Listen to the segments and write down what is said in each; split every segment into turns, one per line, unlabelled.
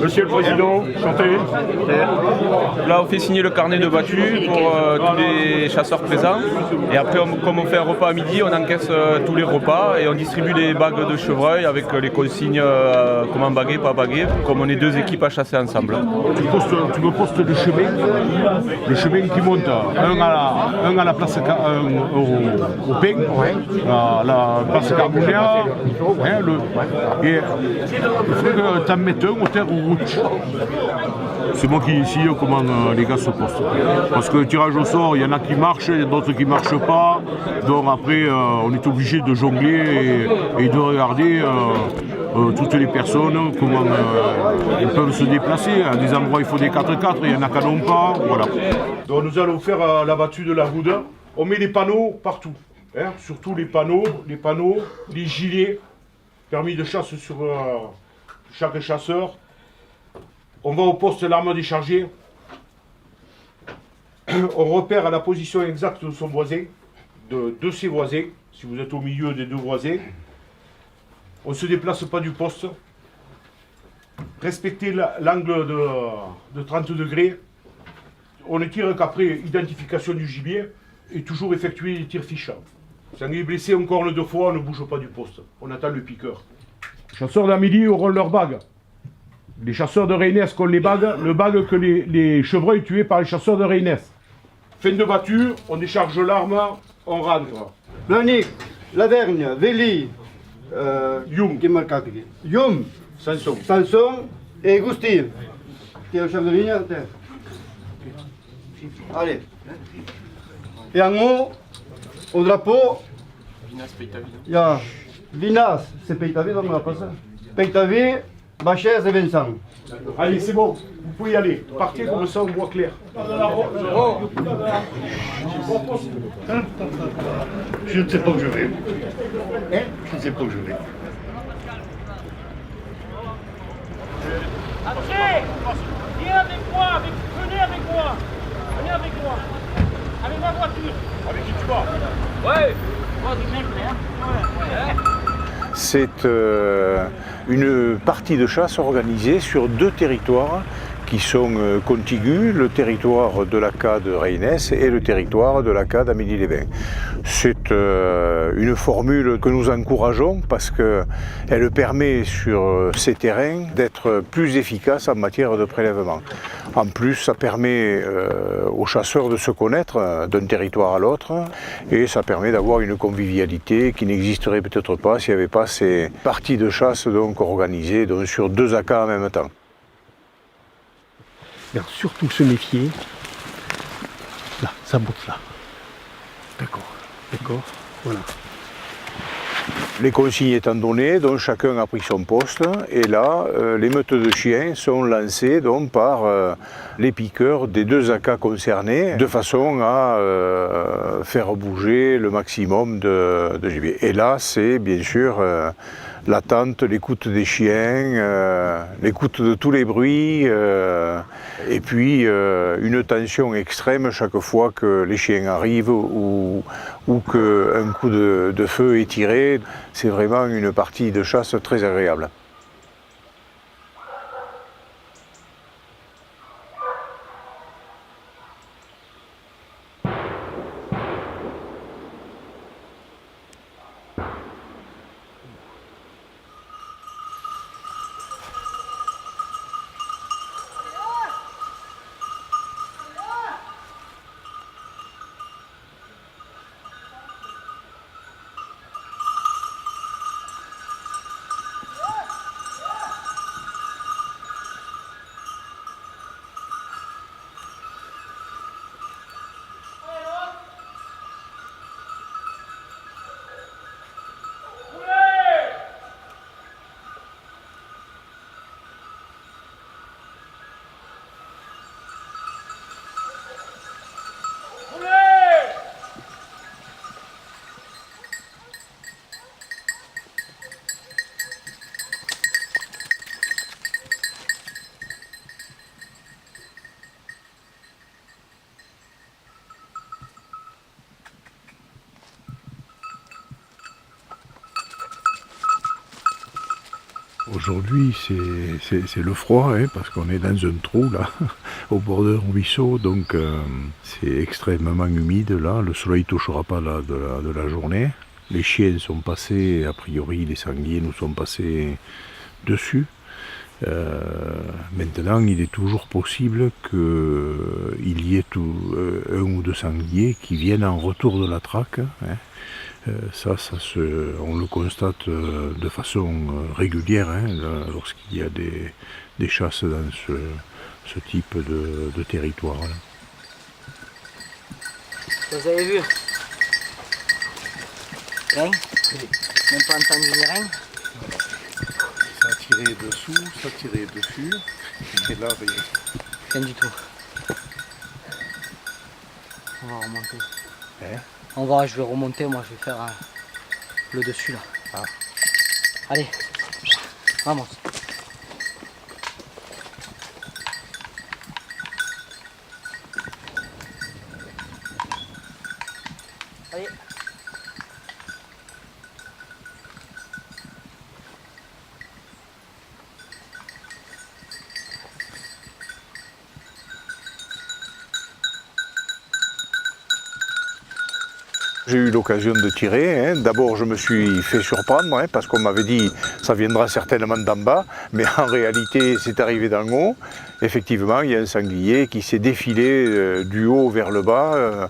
Monsieur le Président, chantez.
Là, on fait signer le carnet de battu pour tous les chasseurs présents. Et après, comme on fait un repas à midi, on encaisse tous les repas et on distribue les bagues de chevreuil avec les consignes comment baguer, pas baguer, comme on est deux équipes à chasser ensemble.
Tu me postes le chemin qui monte, un à la place au pain, la place Carbonea, et il faut que tu en mettes un au terre ou route. C'est moi qui décide comment les gars se postent. Parce que le tirage au sort, il y en a qui marchent, il y en a d'autres qui ne marchent pas. Donc après, on est obligé de jongler et de regarder toutes les personnes, comment ils peuvent se déplacer. À des endroits, il faut des 4x4, il y en a qui n'ont pas. Voilà. Donc nous allons faire la battue de la goude. On met les panneaux partout. Hein, surtout les panneaux, les gilets, permis de chasse sur chaque chasseur. On va au poste l'arme déchargée. On repère à la position exacte de son voisin, de ses voisins, si vous êtes au milieu des deux voisins. On ne se déplace pas du poste. Respectez l'angle de 30 degrés. On ne tire qu'après identification du gibier et toujours effectuer les tirs fichants. Si on est blessé encore une deux fois, on ne bouge pas du poste. On attend le piqueur. Les chasseurs d'Amélie auront leur bague. Les chasseurs de Reynes ont les bagues, le bague que les chevreuils tués par les chasseurs de Reynes. Fin de battue, on décharge l'arme, on rentre.
Blanik, Lavergne, Veli,
Youm,
Youm, Sanson et Gustave, qui est le chef de ligne. Allez. Et en haut, au drapeau, il y a Vinas, c'est Peitavi, on me l'a passé. Peitavi, Bachez et Vincent.
Allez, c'est bon, vous pouvez y aller. Partez comme ça, on voit clair.
Je ne sais pas où je vais. Je ne sais pas où je vais.
André, viens avec moi, venez avec moi. Venez avec moi. Avec ma voiture.
Avec qui tu vas?
Ouais. Moi, du mec, là.
C'est une partie de chasse organisée sur deux territoires qui sont contigus, le territoire de l'ACA de Reynes et le territoire de l'ACA d'Amélie-les-Bains. C'est une formule que nous encourageons parce qu'elle permet sur ces terrains d'être plus efficace en matière de prélèvement. En plus, ça permet aux chasseurs de se connaître d'un territoire à l'autre et ça permet d'avoir une convivialité qui n'existerait peut-être pas s'il n'y avait pas ces parties de chasse donc, organisées donc, sur deux ACA en même temps.
Il faut surtout se méfier. Là, ça botte là. D'accord, voilà.
Les consignes étant données, donc chacun a pris son poste et là, les meutes de chiens sont lancées donc, par les piqueurs des deux ACA concernés de façon à faire bouger le maximum de gibier. Et là, c'est bien sûr l'attente, l'écoute des chiens, l'écoute de tous les bruits et puis une tension extrême chaque fois que les chiens arrivent ou qu'un coup de feu est tiré. C'est vraiment une partie de chasse très agréable. Aujourd'hui, c'est le froid, hein, parce qu'on est dans un trou, là, au bord d'un ruisseau, donc c'est extrêmement humide, là. Le soleil ne touchera pas là, de la journée. Les chiens sont passés, a priori, les sangliers nous sont passés dessus. Maintenant, il est toujours possible qu'il y ait un ou deux sangliers qui viennent en retour de la traque, hein. On le constate de façon régulière, hein, lorsqu'il y a des chasses dans ce type de territoire. Là.
Vous avez vu? Rien? Même pas entendu ni rien?
Ça a tiré dessous, ça a tiré dessus, et là, rien.
Rien du tout. On va remonter.
Hein?
Je vais remonter, moi je vais faire le dessus là.
Ah.
Allez, vamos. Allez.
J'ai eu l'occasion de tirer, hein. D'abord je me suis fait surprendre, hein, parce qu'on m'avait dit ça viendra certainement d'en bas, mais en réalité c'est arrivé d'en haut. Effectivement, il y a un sanglier qui s'est défilé du haut vers le bas,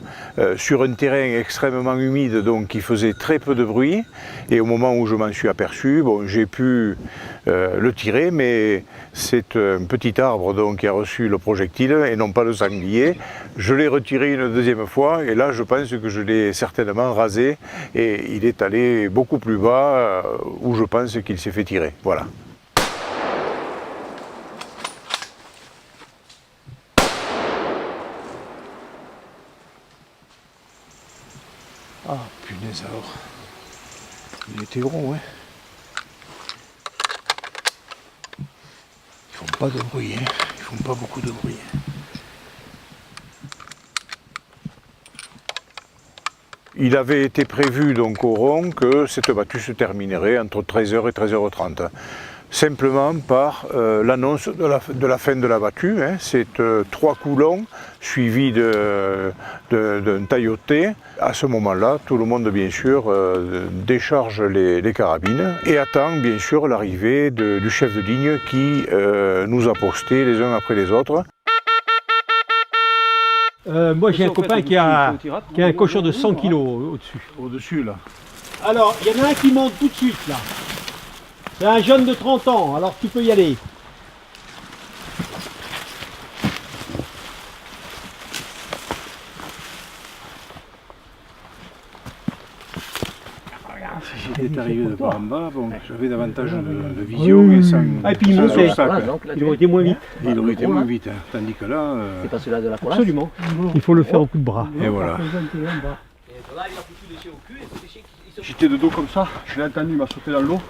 sur un terrain extrêmement humide, donc qui faisait très peu de bruit. Et au moment où je m'en suis aperçu, bon, j'ai pu le tirer, mais c'est un petit arbre donc, qui a reçu le projectile et non pas le sanglier. Je l'ai retiré une deuxième fois et là je pense que je l'ai certainement rasé et il est allé beaucoup plus bas où je pense qu'il s'est fait tirer. Voilà. Ah punaise alors, il était gros, hein. Ils font pas de bruit, hein. Ils font pas beaucoup de bruit. Il avait été prévu donc au rond que cette battue se terminerait entre 13h et 13h30. Simplement par l'annonce de la fin de la battue, hein. C'est 3 coups longs suivis d'un tailloté. À ce moment-là, tout le monde bien sûr décharge les carabines et attend bien sûr l'arrivée du chef de ligne qui nous a postés les uns après les autres.
Moi j'ai un copain qui a un cochon de 100 kg au-dessus.
Au-dessus là.
Alors, il y en a un qui monte tout de suite là. C'est un jeune de 30 ans, alors tu peux y aller.
Si j'étais arrivé de par en bas, bon, j'avais davantage de vision et sans.
Ah, et puis il montait,
il
il aurait été moins vite.
Il aurait été moins vite, hein. Tandis que là.
C'est pas celui-là de la cola?
Absolument. Il faut le faire au coup de bras.
Et voilà. J'étais de dos comme ça, je l'ai entendu, il m'a sauté dans l'eau.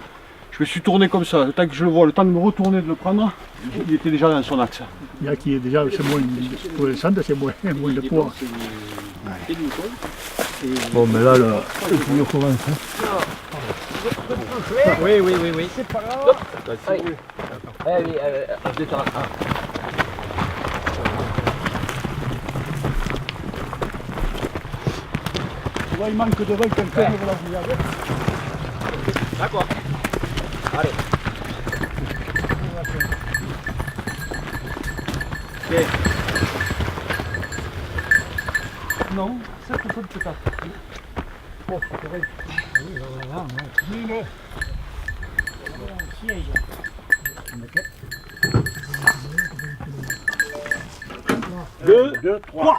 Je me suis tourné comme ça, le temps que je le vois, le temps de me retourner, de le prendre, il était déjà dans son axe.
Il y a qui est déjà, c'est moins, pour le centre, c'est moins de poids.
Bon, mais là, le premier commence. Oui.
C'est pas grave. Allez, détends.
Tu vois, il manque de vol quelqu'un, voilà, regardez.
D'accord. Allez.
Ok. Non, 7% peut-être. Oh, c'est vrai. Oui, voilà, ouais.
Deux, trois.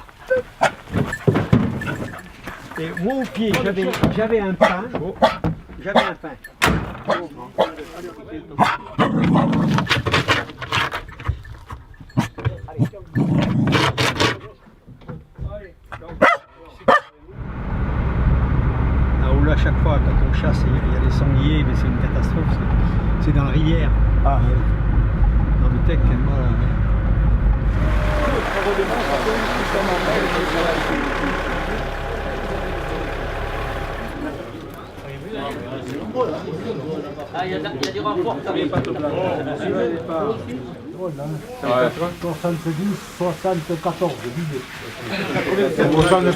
Et moi au pied, j'avais un pain. J'avais un pain. Ah, où là, à chaque fois, quand on chasse, il y a des sangliers, mais c'est une catastrophe. C'est dans la rivière. Ah. Dans le Tech. Voilà.
Ah, il y a du renfort quand même.
70, 74 billets.
85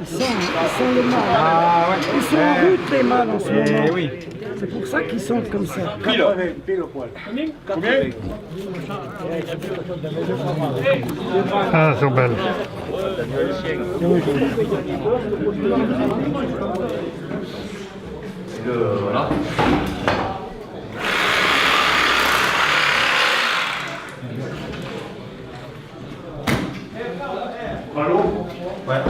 Ils sont les mâles.
Ah ouais.
Ils sont en route les mâles en ce moment.
Oui.
C'est pour ça qu'ils sont comme ça.
Pile au poil. Combien?
Ah, elles sont belles.
Voilà.
Allô? Ouais.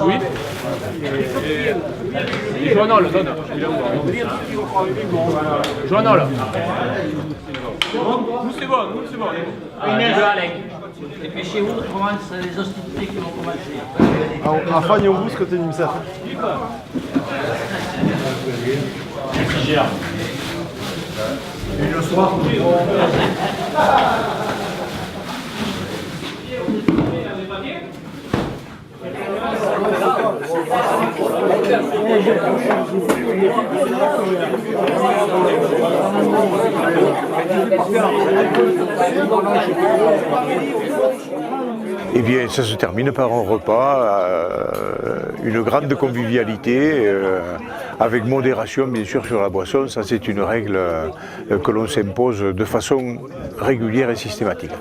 Oui. Et Joannol, donne. Joannol. Nous c'est bon, nous c'est bon.
Et puis chez vous, on commence les hostilités qui vont commencer.
A Fagne on busca tem missão.
Et le soir,
Eh bien, ça se termine par un repas, une grande convivialité, avec modération bien sûr sur la boisson. Ça c'est une règle que l'on s'impose de façon régulière et systématique.